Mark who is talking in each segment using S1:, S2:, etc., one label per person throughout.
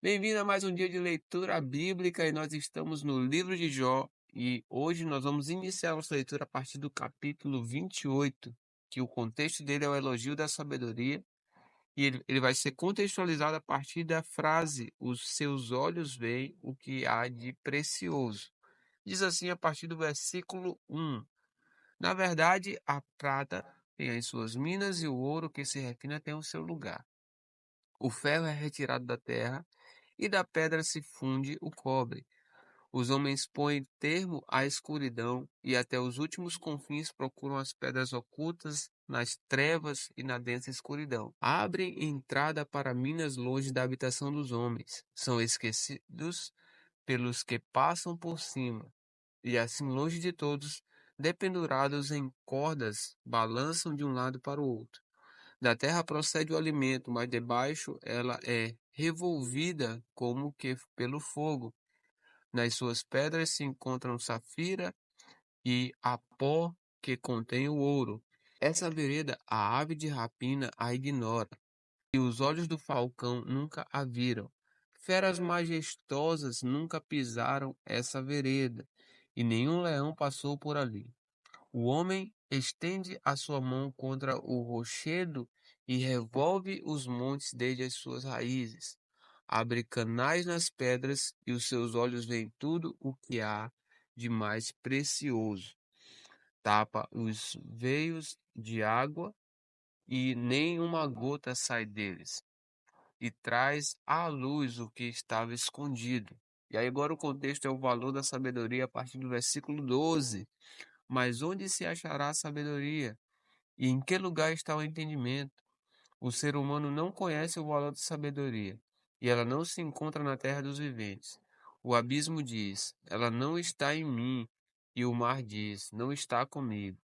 S1: Bem-vindo a mais um dia de leitura bíblica e nós estamos no livro de Jó e hoje nós vamos iniciar nossa leitura a partir do capítulo 28, que o contexto dele é o elogio da sabedoria e ele vai ser contextualizado a partir da frase: os seus olhos veem o que há de precioso. Diz assim a partir do versículo 1: Na verdade, a prata tem as suas minas e o ouro que se refina tem o seu lugar. O ferro é retirado da terra e da pedra se funde o cobre. Os homens põem termo à escuridão e até os últimos confins procuram as pedras ocultas nas trevas e na densa escuridão. Abrem entrada para minas longe da habitação dos homens. São esquecidos pelos que passam por cima. E assim longe de todos, dependurados em cordas, balançam de um lado para o outro. Da terra procede o alimento, mas debaixo ela é revolvida como que pelo fogo. Nas suas pedras se encontram safira e a pó que contém o ouro. Essa vereda a ave de rapina a ignora, e os olhos do falcão nunca a viram. Feras majestosas nunca pisaram essa vereda, e nenhum leão passou por ali. O homem estende a sua mão contra o rochedo e revolve os montes desde as suas raízes. Abre canais nas pedras e os seus olhos veem tudo o que há de mais precioso. Tapa os veios de água e nem uma gota sai deles. E traz à luz o que estava escondido. E aí agora o contexto é o valor da sabedoria a partir do versículo 12. Mas onde se achará a sabedoria? E em que lugar está o entendimento? O ser humano não conhece o valor da sabedoria, e ela não se encontra na terra dos viventes. O abismo diz: ela não está em mim, e o mar diz: não está comigo.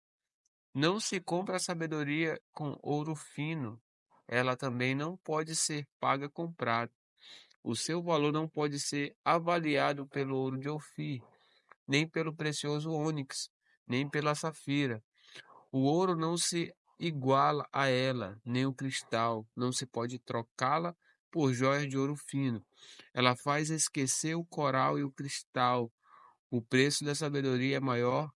S1: Não se compra a sabedoria com ouro fino, ela também não pode ser paga com prata. O seu valor não pode ser avaliado pelo ouro de Ofir, nem pelo precioso ônix, nem pela safira. O ouro não se iguala a ela, nem o cristal, não se pode trocá-la por joias de ouro fino. Ela faz esquecer o coral e o cristal. O preço da sabedoria é maior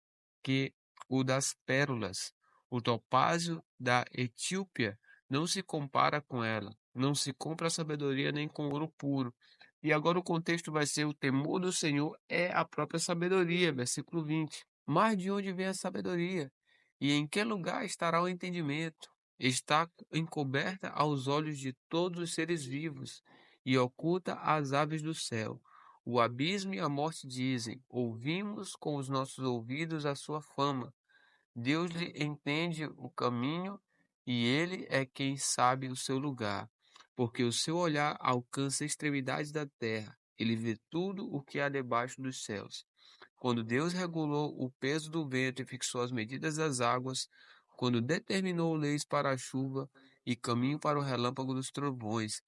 S1: que o das pérolas. O topázio da Etiópia não se compara com ela. Não se compra a sabedoria nem com ouro puro. E agora o contexto vai ser: o temor do Senhor é a própria sabedoria, versículo 20. Mas de onde vem a sabedoria? E em que lugar estará o entendimento? Está encoberta aos olhos de todos os seres vivos e oculta às aves do céu. O abismo e a morte dizem: ouvimos com os nossos ouvidos a sua fama. Deus lhe entende o caminho e ele é quem sabe o seu lugar, porque o seu olhar alcança extremidades da terra. Ele vê tudo o que há debaixo dos céus. Quando Deus regulou o peso do vento e fixou as medidas das águas, quando determinou leis para a chuva e caminho para o relâmpago dos trovões,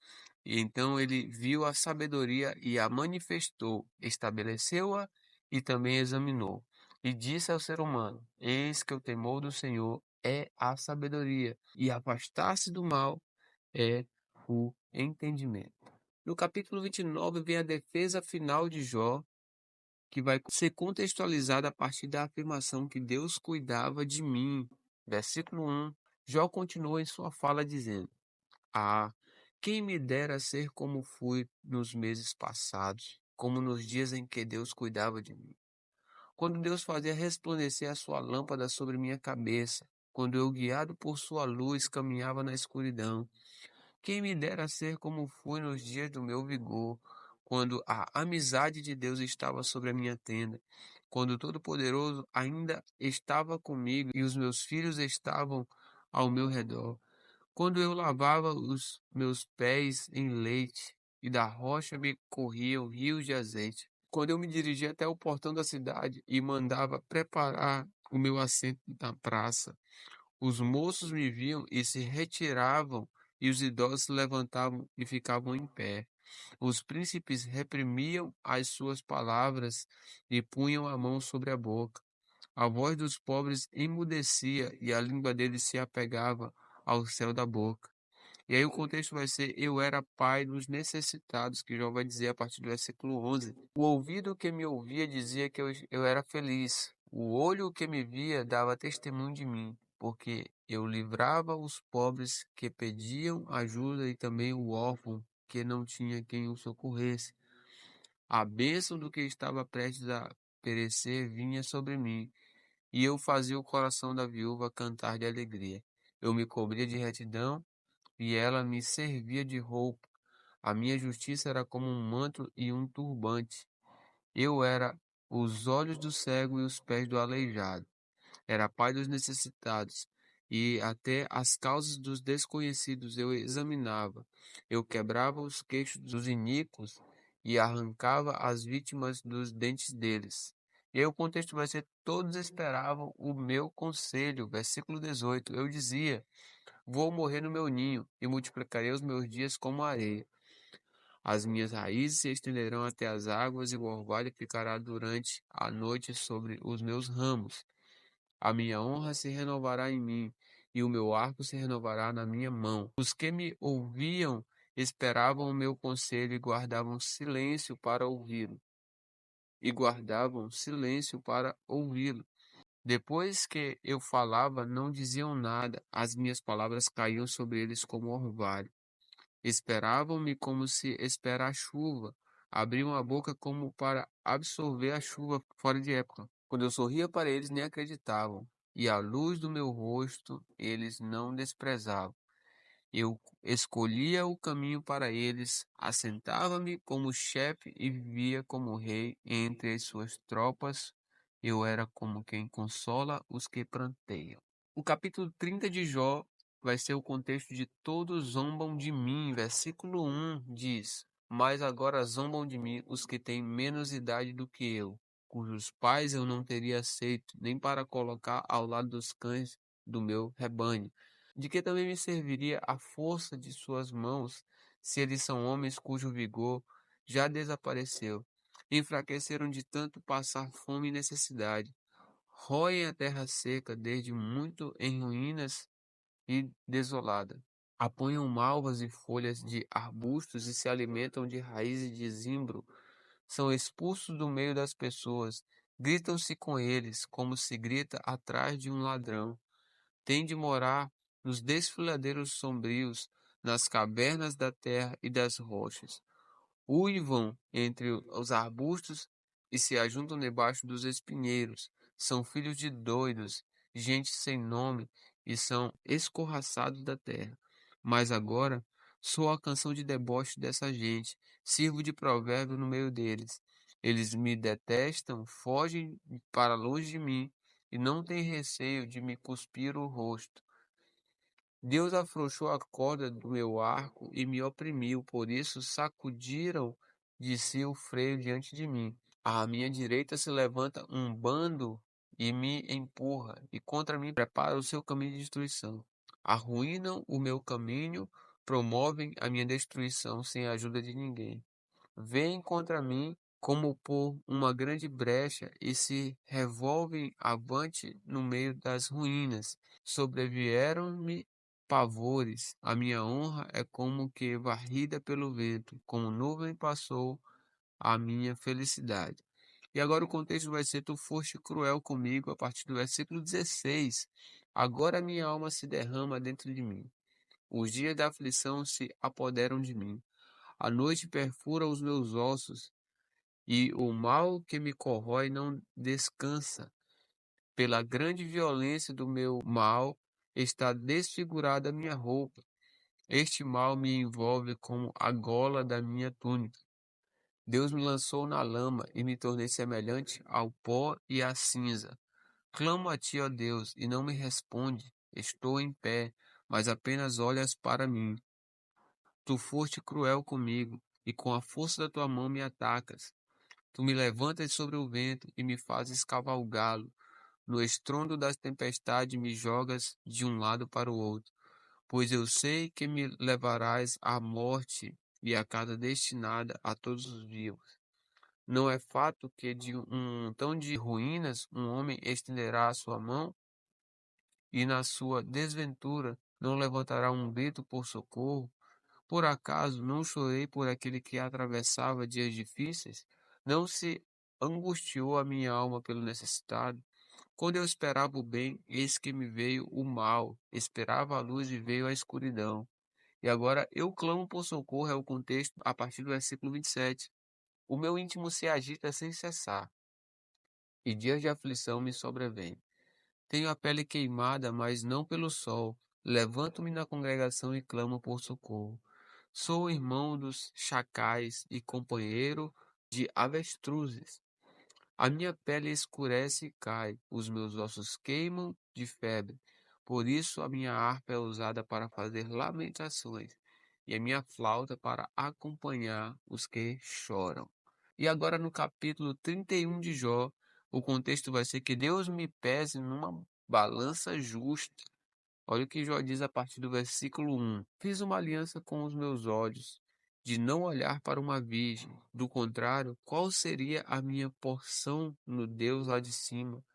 S1: e então ele viu a sabedoria e a manifestou, estabeleceu-a e também examinou. E disse ao ser humano: eis que o temor do Senhor é a sabedoria, e afastar-se do mal é o entendimento. No capítulo 29 vem a defesa final de Jó, que vai ser contextualizada a partir da afirmação que Deus cuidava de mim. Versículo 1. Jó continua em sua fala dizendo: Ah, quem me dera ser como fui nos meses passados, como nos dias em que Deus cuidava de mim. Quando Deus fazia resplandecer a sua lâmpada sobre minha cabeça, quando eu, guiado por sua luz, caminhava na escuridão. Quem me dera ser como fui nos dias do meu vigor, quando a amizade de Deus estava sobre a minha tenda, quando o Todo-Poderoso ainda estava comigo e os meus filhos estavam ao meu redor, quando eu lavava os meus pés em leite e da rocha me corriam rios de azeite, quando eu me dirigia até o portão da cidade e mandava preparar o meu assento na praça. Os moços me viam e se retiravam, e os idosos se levantavam e ficavam em pé. Os príncipes reprimiam as suas palavras e punham a mão sobre a boca. A voz dos pobres emudecia e a língua deles se apegava ao céu da boca. E aí o contexto vai ser: eu era pai dos necessitados, que Jó vai dizer a partir do versículo 11. O ouvido que me ouvia dizia que eu era feliz. O olho que me via dava testemunho de mim, porque eu livrava os pobres que pediam ajuda e também o órfão que não tinha quem o socorresse. A bênção do que estava prestes a perecer vinha sobre mim, e eu fazia o coração da viúva cantar de alegria. Eu me cobria de retidão, e ela me servia de roupa. A minha justiça era como um manto e um turbante. Eu era os olhos do cego e os pés do aleijado. Era pai dos necessitados, e até as causas dos desconhecidos eu examinava. Eu quebrava os queixos dos iníquos e arrancava as vítimas dos dentes deles. E aí o contexto vai ser: todos esperavam o meu conselho. Versículo 18. Eu dizia: vou morrer no meu ninho e multiplicarei os meus dias como a areia. As minhas raízes se estenderão até as águas e o orvalho ficará durante a noite sobre os meus ramos. A minha honra se renovará em mim e o meu arco se renovará na minha mão. Os que me ouviam esperavam o meu conselho e guardavam silêncio para ouvi-lo. Depois que eu falava, não diziam nada, as minhas palavras caíam sobre eles como orvalho. Esperavam-me como se espera a chuva, abriam a boca como para absorver a chuva fora de época. Quando eu sorria para eles, nem acreditavam, e a luz do meu rosto eles não desprezavam. Eu escolhia o caminho para eles, assentava-me como chefe e vivia como rei entre as suas tropas. Eu era como quem consola os que pranteiam. O capítulo 30 de Jó vai ser o contexto de todos zombam de mim. Versículo 1 diz: mas agora zombam de mim os que têm menos idade do que eu, cujos pais eu não teria aceito, nem para colocar ao lado dos cães do meu rebanho. De que também me serviria a força de suas mãos, se eles são homens cujo vigor já desapareceu? Enfraqueceram de tanto passar fome e necessidade. Roem a terra seca, desde muito em ruínas e desolada. Apanham malvas e folhas de arbustos e se alimentam de raízes de zimbro. São expulsos do meio das pessoas. Gritam-se com eles, como se grita atrás de um ladrão. Têm de morar nos desfiladeiros sombrios, nas cavernas da terra e das rochas. Uivam entre os arbustos e se ajuntam debaixo dos espinheiros. São filhos de doidos, gente sem nome, e são escorraçados da terra. Mas agora sou a canção de deboche dessa gente, sirvo de provérbio no meio deles. Eles me detestam, fogem para longe de mim, e não têm receio de me cuspir o rosto. Deus afrouxou a corda do meu arco e me oprimiu, por isso sacudiram de si o freio diante de mim. À minha direita se levanta um bando e me empurra, e contra mim prepara o seu caminho de destruição. Arruinam o meu caminho, promovem a minha destruição sem a ajuda de ninguém. Vêm contra mim como por uma grande brecha e se revolvem avante no meio das ruínas. Sobrevieram-me pavores, a minha honra é como que varrida pelo vento, como nuvem passou a minha felicidade. E agora o contexto vai ser: tu foste cruel comigo, a partir do versículo 16. Agora minha alma se derrama dentro de mim. Os dias da aflição se apoderam de mim. A noite perfura os meus ossos, e o mal que me corrói não descansa. Pela grande violência do meu mal está desfigurada a minha roupa. Este mal me envolve como a gola da minha túnica. Deus me lançou na lama e me tornei semelhante ao pó e à cinza. Clamo a ti, ó Deus, e não me responde. Estou em pé, mas apenas olhas para mim. Tu foste cruel comigo, e com a força da tua mão me atacas. Tu me levantas sobre o vento e me fazes cavalgá-lo. No estrondo das tempestades me jogas de um lado para o outro. Pois eu sei que me levarás à morte e à casa destinada a todos os vivos. Não é fato que de um montão de ruínas um homem estenderá a sua mão, e na sua desventura não levantará um grito por socorro? Por acaso não chorei por aquele que atravessava dias difíceis? Não se angustiou a minha alma pelo necessitado? Quando eu esperava o bem, eis que me veio o mal. Esperava a luz e veio a escuridão. E agora eu clamo por socorro, é o contexto a partir do versículo 27. O meu íntimo se agita sem cessar, e dias de aflição me sobrevêm. Tenho a pele queimada, mas não pelo sol. Levanto-me na congregação e clamo por socorro. Sou irmão dos chacais e companheiro de avestruzes. A minha pele escurece e cai, os meus ossos queimam de febre. Por isso a minha harpa é usada para fazer lamentações, e a minha flauta para acompanhar os que choram. E agora no capítulo 31 de Jó, o contexto vai ser que Deus me pese numa balança justa. Olha o que Jó diz a partir do versículo 1. Fiz uma aliança com os meus olhos, de não olhar para uma virgem. Do contrário, qual seria a minha porção no Deus lá de cima?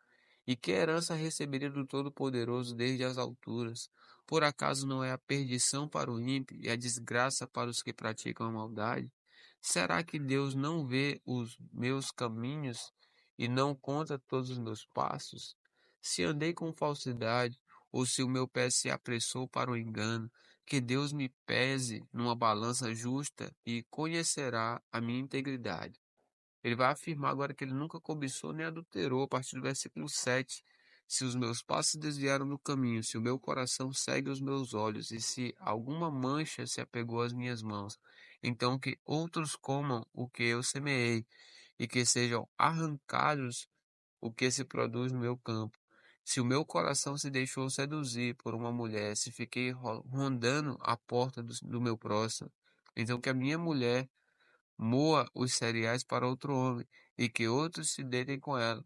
S1: E que herança receberia do Todo-Poderoso desde as alturas? Por acaso não é a perdição para o ímpio e a desgraça para os que praticam a maldade? Será que Deus não vê os meus caminhos e não conta todos os meus passos? Se andei com falsidade, ou se o meu pé se apressou para o engano, que Deus me pese numa balança justa e conhecerá a minha integridade. Ele vai afirmar agora que ele nunca cobiçou nem adulterou, a partir do versículo 7. Se os meus passos desviaram do caminho, se o meu coração segue os meus olhos, e se alguma mancha se apegou às minhas mãos, então que outros comam o que eu semeei, e que sejam arrancados o que se produz no meu campo. Se o meu coração se deixou seduzir por uma mulher, se fiquei rondando a porta do meu próximo, então que a minha mulher moa os cereais para outro homem, e que outros se deitem com ela,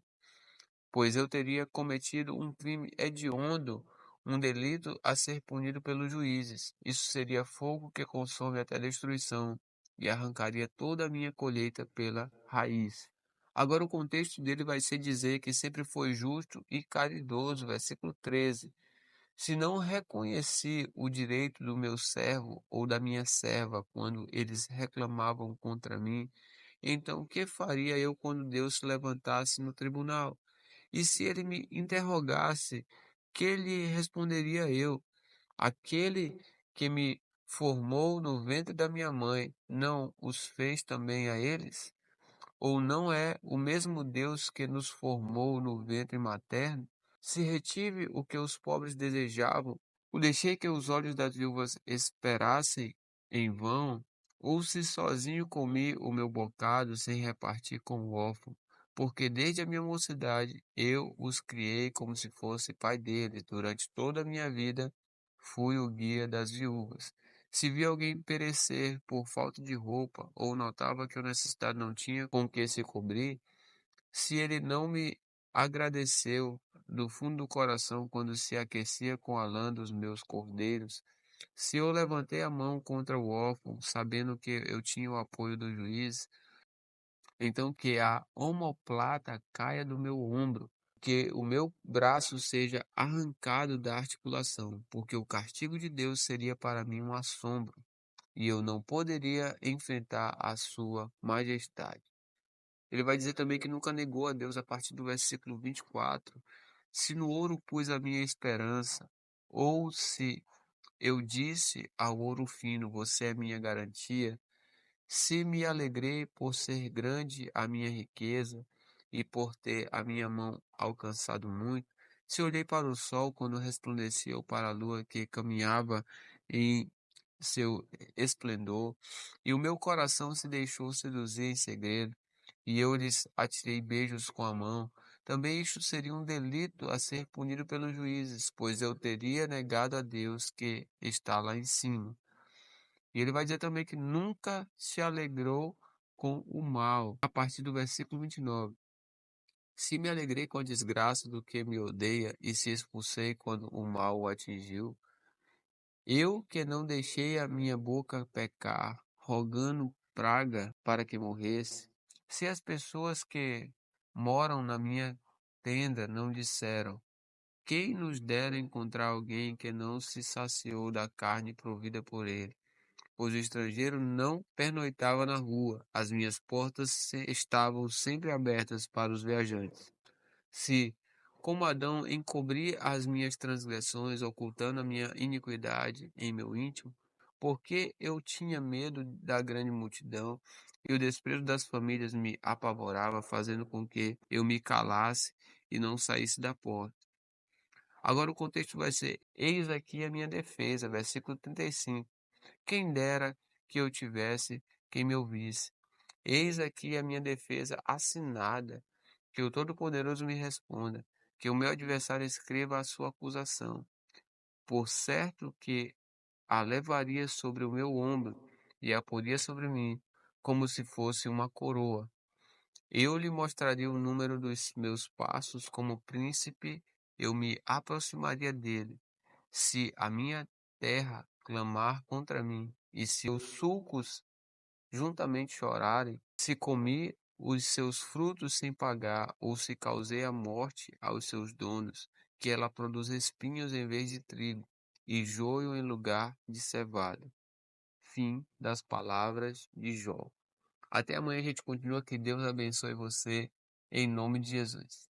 S1: pois eu teria cometido um crime hediondo, um delito a ser punido pelos juízes. Isso seria fogo que consome até destruição, e arrancaria toda a minha colheita pela raiz. Agora o contexto dele vai ser dizer que sempre foi justo e caridoso, versículo 13. Se não reconheci o direito do meu servo ou da minha serva quando eles reclamavam contra mim, então o que faria eu quando Deus se levantasse no tribunal? E se ele me interrogasse, que lhe responderia eu? Aquele que me formou no ventre da minha mãe, não os fez também a eles? Ou não é o mesmo Deus que nos formou no ventre materno? Se retive o que os pobres desejavam, o deixei que os olhos das viúvas esperassem em vão, ou se sozinho comi o meu bocado sem repartir com o órfão, porque desde a minha mocidade eu os criei como se fosse pai deles, durante toda a minha vida fui o guia das viúvas. Se vi alguém perecer por falta de roupa, ou notava que o necessitado não tinha com que se cobrir, se ele não me agradeceu do fundo do coração quando se aquecia com a lã dos meus cordeiros, se eu levantei a mão contra o órfão, sabendo que eu tinha o apoio do juiz, então que a omoplata caia do meu ombro, que o meu braço seja arrancado da articulação, porque o castigo de Deus seria para mim um assombro, e eu não poderia enfrentar a sua majestade. Ele vai dizer também que nunca negou a Deus a partir do versículo 24. Se no ouro pus a minha esperança, ou se eu disse ao ouro fino, você é minha garantia, se me alegrei por ser grande a minha riqueza e por ter a minha mão alcançado muito, se olhei para o sol quando resplandecia ou para a lua que caminhava em seu esplendor, e o meu coração se deixou seduzir em segredo, e eu lhes atirei beijos com a mão, também isto seria um delito a ser punido pelos juízes, pois eu teria negado a Deus que está lá em cima. E ele vai dizer também que nunca se alegrou com o mal, a partir do versículo 29. Se me alegrei com a desgraça do que me odeia e se expulsei quando o mal o atingiu, eu que não deixei a minha boca pecar, rogando praga para que morresse, se as pessoas que moram na minha tenda não disseram, Quem nos dera encontrar alguém que não se saciou da carne provida por ele? Pois o estrangeiro não pernoitava na rua, as minhas portas estavam sempre abertas para os viajantes. Se, como Adão, encobri as minhas transgressões, ocultando a minha iniquidade em meu íntimo, porque eu tinha medo da grande multidão e o desprezo das famílias me apavorava, fazendo com que eu me calasse e não saísse da porta. Agora o contexto vai ser: eis aqui a minha defesa, versículo 35. Quem dera que eu tivesse quem me ouvisse. Eis aqui a minha defesa assinada, que o Todo-Poderoso me responda, que o meu adversário escreva a sua acusação. Por certo que a levaria sobre o meu ombro e a poria sobre mim, como se fosse uma coroa. Eu lhe mostraria o número dos meus passos como príncipe, eu me aproximaria dele. Se a minha terra clamar contra mim, e se os sulcos juntamente chorarem, se comi os seus frutos sem pagar, ou se causei a morte aos seus donos, que ela produz espinhos em vez de trigo, e joio em lugar de cevada. Fim das palavras de Jó. Até amanhã a gente continua. Que Deus abençoe você, em nome de Jesus.